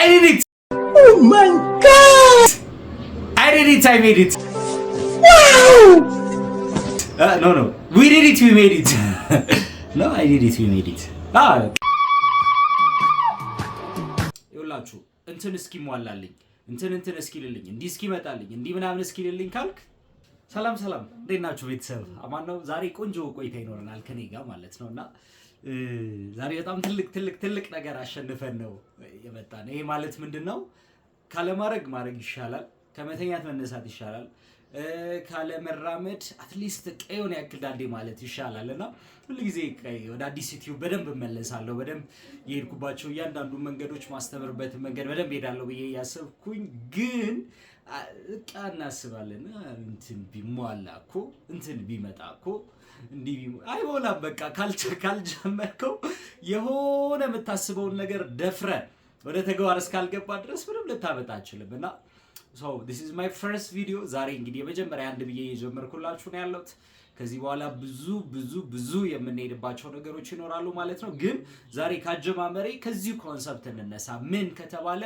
did it! Oh my god! I did it, I made it! Wow! No. We did it, we made it. No, I did it, we made it. ይኸውላችሁ እንትን እስኪሟላልኝ እንትን እስኪልልኝ እንዲህ እስኪመጣልኝ እንዲህ ምናምን እስኪልልኝ ካልክ ሰላም እንዴት ናችሁ ቤተሰብ? አማን ነው። ዛሬ ቆንጆ ቆይታ ይኖረናል ከኔ ጋር ማለት ነውና ዛሬ በጣም ትልቅ ነገር አሸንፈን ነው የመጣነው። ይሄ ማለት ምንድነው? ካለማድረግ ይሻላል፣ ከመተኛት መነሳት ይሻላል፣ ካለ መራመድ አትሊስት ቀዮን ያክል ዳንዴ ማለት ይሻላልና ሁሉ ጊዜ ወደ አዲስ ዩቲዩብ በደንብ መለሳለሁ። በደንብ የሄድኩባቸው እያንዳንዱ መንገዶች ማስተምርበት መንገድ በደንብ ሄዳለሁ ብዬ ያሰብኩኝ ግን እናስባለን እንትን ቢሟላ እኮ እንትን ቢመጣ እኮ እንዲህ አይሞላም። በቃ ካልጀመርከው የሆነ የምታስበውን ነገር ደፍረ ወደ ተግባር እስካልገባ ድረስ ምንም ልታመጣ አትችልም። እና so this is my first video። ዛሬ እንግዲህ የመጀመሪያ አንድ ብዬ የጀመርኩላችሁ ነው ያለሁት። ከዚህ በኋላ ብዙ የምንሄድባቸው ነገሮች ይኖራሉ ማለት ነው። ግን ዛሬ ካጀማመሬ ከዚሁ ኮንሰፕት እንነሳ። ምን ከተባለ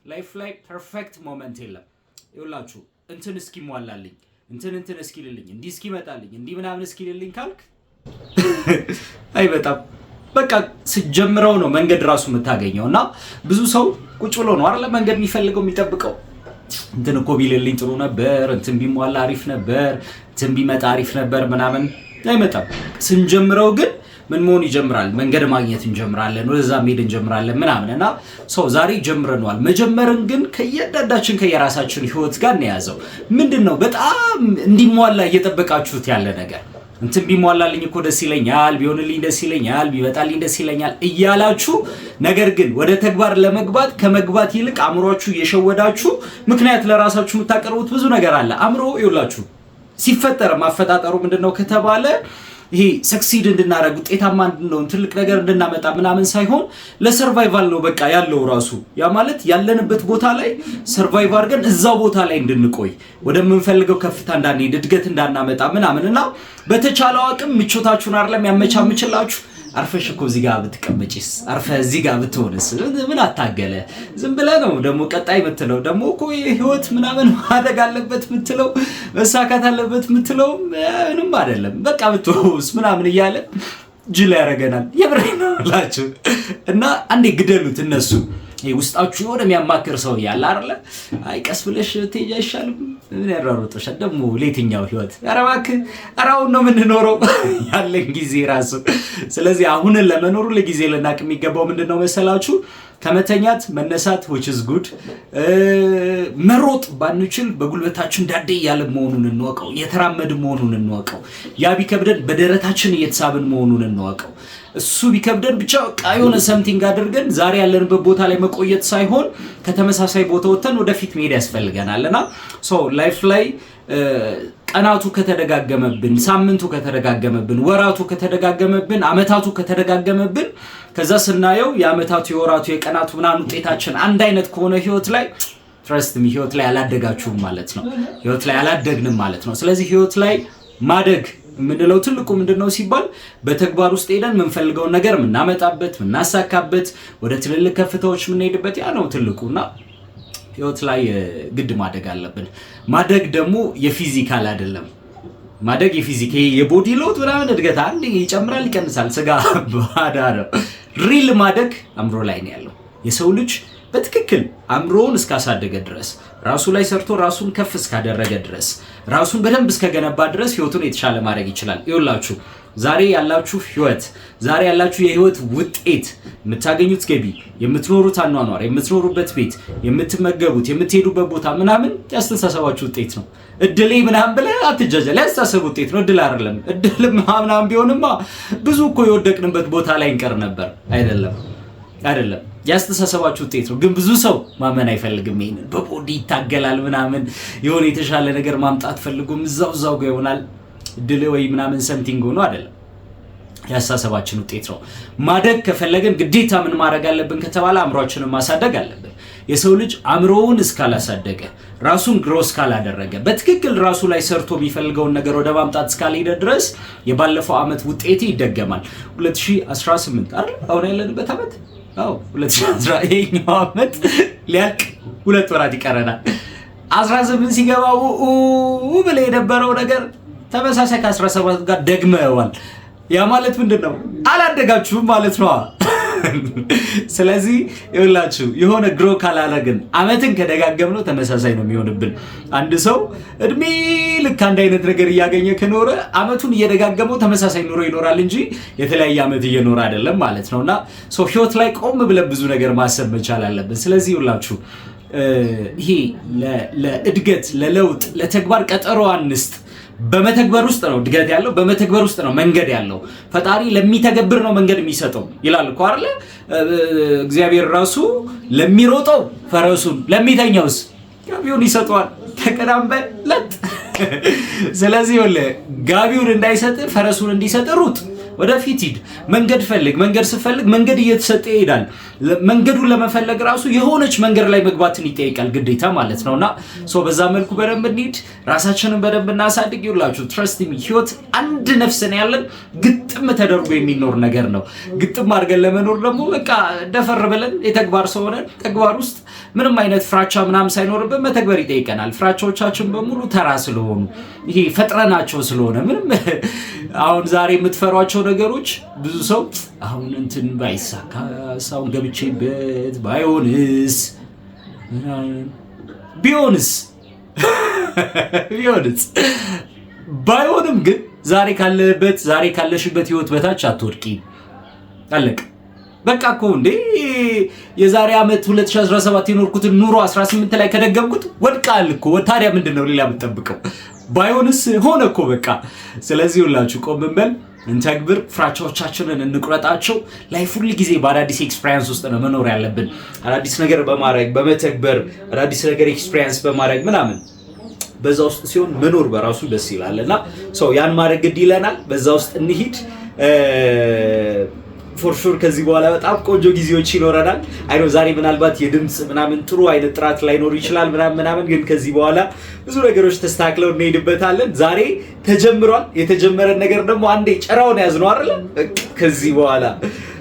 ላይፍ ላይ ፐርፌክት ሞመንት የለም። ይኸውላችሁ እንትን እስኪሟላልኝ እንትን እስኪልልኝ እንዲህ እስኪመጣልኝ እንዲህ ምናምን እስኪልልኝ ካልክ አይበጣም። በቃ ስጀምረው ነው መንገድ ራሱ የምታገኘውና ብዙ ሰው ቁጭ ብሎ ነው አይደል መንገድ የሚፈልገው የሚጠብቀው። እንትን እኮ ቢልልኝ ጥሩ ነበር፣ እንትን ቢሟላ አሪፍ ነበር፣ እንትን ቢመጣ አሪፍ ነበር ምናምን አይመጣም። ስንጀምረው ግን ምን መሆን ይጀምራል? መንገድ ማግኘት እንጀምራለን፣ ወደዛ መሄድ እንጀምራለን ምናምንና ሰው ዛሬ ጀምረናል። መጀመርን ግን ከየዳዳችን ከየራሳችን ህይወት ጋር እንያዘው። ምንድነው በጣም እንዲሟላ እየጠበቃችሁት ያለ ነገር? እንትን ቢሟላልኝ እኮ ደስ ይለኛል፣ ቢሆንልኝ ደስ ይለኛል፣ ቢመጣልኝ ደስ ይለኛል እያላችሁ ነገር ግን ወደ ተግባር ለመግባት ከመግባት ይልቅ አእምሮአችሁ እየሸወዳችሁ ምክንያት ለራሳችሁ የምታቀርቡት ብዙ ነገር አለ። አእምሮ ይውላችሁ ሲፈጠር ማፈጣጠሩ ምንድነው ከተባለ ይሄ ሰክሲድ እንድናረግ ውጤታማ እንድንሆን ትልቅ ነገር እንድናመጣ ምናምን ሳይሆን ለሰርቫይቫል ነው በቃ ያለው ራሱ። ያ ማለት ያለንበት ቦታ ላይ ሰርቫይቭ አድርገን እዛው ቦታ ላይ እንድንቆይ ወደምንፈልገው ከፍታ እንዳንሄድ እድገት እንዳናመጣ ምናምንና በተቻለው አቅም ምቾታችሁን አይደለም ያመቻምችላችሁ። አርፈሽ እኮ እዚህ ጋር ብትቀመጪስ፣ አርፈ እዚህ ጋር ብትሆንስ ምን አታገለ? ዝም ብለህ ነው ደግሞ ቀጣይ የምትለው ደግሞ እኮ ህይወት ምናምን ማደግ አለበት የምትለው መሳካት አለበት የምትለው ምንም አይደለም። በቃ ብትወውስ ምናምን እያለ ጅል ያደርገናል። የብሬን ነው ላችሁ እና አንዴ ግደሉት እነሱ ውስጣችሁ የሆነ የሚያማክር ሰው ያለ አይደለ? አይ ቀስ ብለሽ ትሄጂ አይሻልም? ምን ያራሩጥሻል ደግሞ ለየትኛው ህይወት? ኧረ እባክህ አራውን ነው የምንኖረው ያለን ጊዜ ራሱ። ስለዚህ አሁንን ለመኖሩ ለጊዜ ልናቅ የሚገባው ምንድነው መሰላችሁ? ከመተኛት መነሳት which is good። መሮጥ ባንችል በጉልበታችን ዳዴ ያለ መሆኑን እንወቀው፣ የተራመድ መሆኑን እንወቀው። ያ ቢከብደን በደረታችን እየተሳብን መሆኑን እንወቀው። እሱ ቢከብደን ብቻ ቃዮነ ሰምቲንግ አድርገን ዛሬ ያለንበት ቦታ ላይ መቆየት ሳይሆን ከተመሳሳይ ቦታ ወጥተን ወደፊት መሄድ ያስፈልገናልና ሶ ላይፍ ላይ ቀናቱ ከተደጋገመብን፣ ሳምንቱ ከተደጋገመብን፣ ወራቱ ከተደጋገመብን፣ አመታቱ ከተደጋገመብን ከዛ ስናየው የአመታቱ የወራቱ የቀናቱ ምናምን ውጤታችን አንድ አይነት ከሆነ ህይወት ላይ ትረስት ሚ ህይወት ላይ አላደጋችሁም ማለት ነው። ህይወት ላይ አላደግንም ማለት ነው። ስለዚህ ህይወት ላይ ማደግ ምንድነው ትልቁ ምንድነው ሲባል በተግባር ውስጥ ሄደን የምንፈልገውን ነገር ምናመጣበት ምናሳካበት ወደ ትልልቅ ከፍታዎች የምንሄድበት ያ ነው ትልቁና ህይወት ላይ ግድ ማደግ አለብን። ማደግ ደግሞ የፊዚካል አይደለም። ማደግ የፊዚክ የቦዲ ሎት ምናምን እድገት አንዴ ይጨምራል ይቀንሳል፣ ስጋ ባዳ ነው። ሪል ማደግ አእምሮ ላይ ነው ያለው። የሰው ልጅ በትክክል አእምሮውን እስካሳደገ ድረስ ራሱ ላይ ሰርቶ ራሱን ከፍ እስካደረገ ድረስ ራሱን በደንብ እስከገነባ ድረስ ህይወቱን የተሻለ ማድረግ ይችላል። ይኸውላችሁ ዛሬ ያላችሁ ህይወት፣ ዛሬ ያላችሁ የህይወት ውጤት፣ የምታገኙት ገቢ፣ የምትኖሩት አኗኗር፣ የምትኖሩበት ቤት፣ የምትመገቡት፣ የምትሄዱበት ቦታ ምናምን ያስተሳሰባችሁ ውጤት ነው። እድሌ ምናምን ብለህ አትጃጃል። ያስተሳሰብ ውጤት ነው፣ እድል አይደለም። እድል ምናምን ቢሆንማ ብዙ እኮ የወደቅንበት ቦታ ላይ እንቀር ነበር። አይደለም ያስተሳሰባችሁ ውጤት ነው። ግን ብዙ ሰው ማመን አይፈልግም። ይሄን በቦዲ ይታገላል ምናምን የሆነ የተሻለ ነገር ማምጣት ፈልጎም እዛው ጋር ይሆናል። ድል ወይ ምናምን ሰምቲንግ ሆኖ አይደለም፣ ያስተሳሰባችን ውጤት ነው። ማደግ ከፈለገን ግዴታ ምን ማድረግ አለብን ከተባለ አእምሮአችንን ማሳደግ አለብን። የሰው ልጅ አእምሮውን እስካላሳደገ ራሱን ግሮስ ካላደረገ በትክክል ራሱ ላይ ሰርቶ የሚፈልገውን ነገር ወደ ማምጣት እስካልሄደ ድረስ የባለፈው አመት ውጤት ይደገማል። 2018 አይደል አሁን ያለንበት አመት አዎ 2019 ይሄኛው ዓመት ሊያልቅ 2 ወራት ይቀረናል። 18 ሲገባው ብለ የነበረው ነገር ተመሳሳይ ከ17 ጋር ደግመዋል። ያ ማለት ምንድነው? አላደጋችሁም ማለት ነው። ስለዚህ ይኸውላችሁ የሆነ ግሮ ካላረግን አመትን ከደጋገምነው ተመሳሳይ ነው የሚሆንብን። አንድ ሰው እድሜ ልክ አንድ አይነት ነገር እያገኘ ከኖረ አመቱን እየደጋገመው ተመሳሳይ ኑሮ ይኖራል እንጂ የተለያየ አመት እየኖረ አይደለም ማለት ነውና ህይወት ላይ ቆም ብለን ብዙ ነገር ማሰብ መቻል አለብን። ስለዚህ ይኸውላችሁ ይሄ ለእድገት ለለውጥ ለተግባር ቀጠሮ አንስት። በመተግበር ውስጥ ነው እድገት ያለው፣ በመተግበር ውስጥ ነው መንገድ ያለው። ፈጣሪ ለሚተገብር ነው መንገድ የሚሰጠው ይላል እኮ አይደል? እግዚአብሔር ራሱ ለሚሮጠው ፈረሱን ለሚተኛውስ ጋቢውን ይሰጠዋል። ተቀዳምበለት። ስለዚህ ጋቢውን እንዳይሰጥ ፈረሱን እንዲሰጥ ሩጥ፣ ወደፊት ሂድ፣ መንገድ ፈልግ። መንገድ ስትፈልግ መንገድ እየተሰጠ ይሄዳል። መንገዱን ለመፈለግ ራሱ የሆነች መንገድ ላይ መግባትን ይጠይቃል ግዴታ ማለት ነውና በዛ መልኩ በደንብ እንሂድ፣ ራሳችንን በደንብ እናሳድግ። ይውላችሁ ትረስት ሚ ህይወት አንድ ነፍስ ነው ያለን፣ ግጥም ተደርጎ የሚኖር ነገር ነው። ግጥም አድርገን ለመኖር ደግሞ በቃ ደፈር ብለን የተግባር ሰው ሆነን ተግባር ውስጥ ምንም አይነት ፍራቻ ምናምን ሳይኖርብን መተግበር ይጠይቀናል። ፍራቻዎቻችን በሙሉ ተራ ስለሆኑ ይሄ ፈጥረናቸው ስለሆነ ምንም አሁን ዛሬ የምትፈሯቸው ነገሮች ብዙ ሰው አሁን እንትን ባይሳካ ሳውን ገብቼበት ባይሆንስ ቢሆንስ ባይሆንም ግን ዛሬ ካለሽበት ህይወት በታች አትወድቂ። አለቅ በቃ እኮ እንዴ የዛሬ አመት 2017 የኖርኩትን ኑሮ 18 ላይ ከደገምኩት ወድቃል እኮ። ታዲያ ምንድነው ሌላ የምትጠብቀው? ባይሆንስ ሆነ እኮ በቃ። ስለዚህ ሁላችሁ ቆም ብለን እንተግብር፣ ፍራቻዎቻችንን እንቁረጣቸው። ላይፍ ሁሉ ጊዜ በአዳዲስ ኤክስፒሪየንስ ውስጥ ነው መኖር ያለብን። አዳዲስ ነገር በማድረግ በመተግበር አዳዲስ ነገር ኤክስፒሪየንስ በማድረግ ምናምን በዛ ውስጥ ሲሆን መኖር በራሱ ደስ ይላልና ያን ማድረግ ግድ ይለናል። በዛ ውስጥ እንሂድ። ፎር ሹር ከዚህ በኋላ በጣም ቆንጆ ጊዜዎች ይኖረናል። አይኖ ዛሬ ምናልባት የድምጽ ምናምን ጥሩ አይነት ጥራት ላይኖር ይችላል ምናምን፣ ግን ከዚህ በኋላ ብዙ ነገሮች ተስተካክለው እንሄድበታለን። ዛሬ ተጀምሯል። የተጀመረን ነገር ደግሞ አንዴ ጨራውን ያዝነው አይደል? ከዚህ በኋላ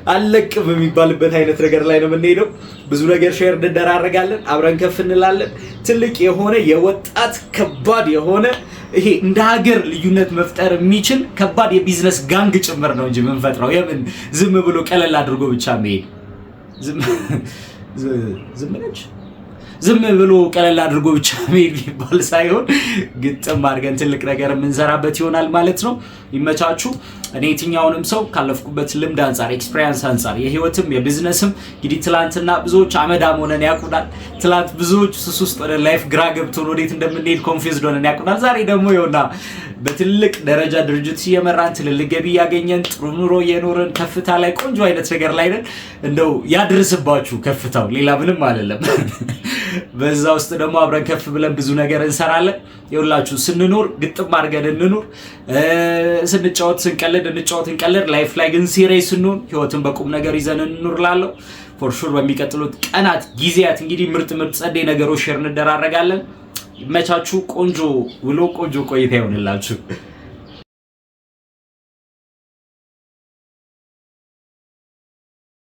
አለቅም የሚባልበት አይነት ነገር ላይ ነው የምንሄደው። ብዙ ነገር ሼር እንደራረጋለን፣ አብረን ከፍ እንላለን። ትልቅ የሆነ የወጣት ከባድ የሆነ ይሄ እንደ ሀገር ልዩነት መፍጠር የሚችል ከባድ የቢዝነስ ጋንግ ጭምር ነው እንጂ የምንፈጥረው የምን ዝም ብሎ ቀለል አድርጎ ብቻ መሄድ ዝም ብሎ ቀለል አድርጎ ብቻ መሄድ ይባል ሳይሆን ግጥም አድርገን ትልቅ ነገር የምንሰራበት ይሆናል ማለት ነው። ይመቻችሁ። እኔ የትኛውንም ሰው ካለፍኩበት ልምድ አንፃር ኤክስፒሪየንስ አንፃር የህይወትም የቢዝነስም እንግዲህ ትላንትና ብዙዎች አመዳም ሆነን ያቁናል። ትላንት ብዙዎች ሱስ ውስጥ ወደ ላይፍ ግራ ገብቶን ወዴት እንደምንሄድ ኮንፊውዝድ ሆነን ያቁናል። ዛሬ ደግሞ ይኸውና በትልቅ ደረጃ ድርጅት እየመራን ትልልቅ ገቢ ያገኘን ጥሩ ኑሮ እየኖርን ከፍታ ላይ ቆንጆ አይነት ነገር ላይ ነን። እንደው ያድርስባችሁ ከፍታው፣ ሌላ ምንም አይደለም። በዛ ውስጥ ደግሞ አብረን ከፍ ብለን ብዙ ነገር እንሰራለን። ይኸውላችሁ ስንኖር ግጥም አድርገን እንኑር። ስንጫወት እንቀልድ። ላይፍ ላይ ግን ሲሪየስ ስንሆን ህይወትን በቁም ነገር ይዘን እንኑር ላለው ፎር ሹር በሚቀጥሉት ቀናት ጊዜያት እንግዲህ ምርጥ ጸደይ ነገሮች ሼር እንደራረጋለን። ይመቻችሁ። ቆንጆ ውሎ ቆንጆ ቆይታ ይሆንላችሁ።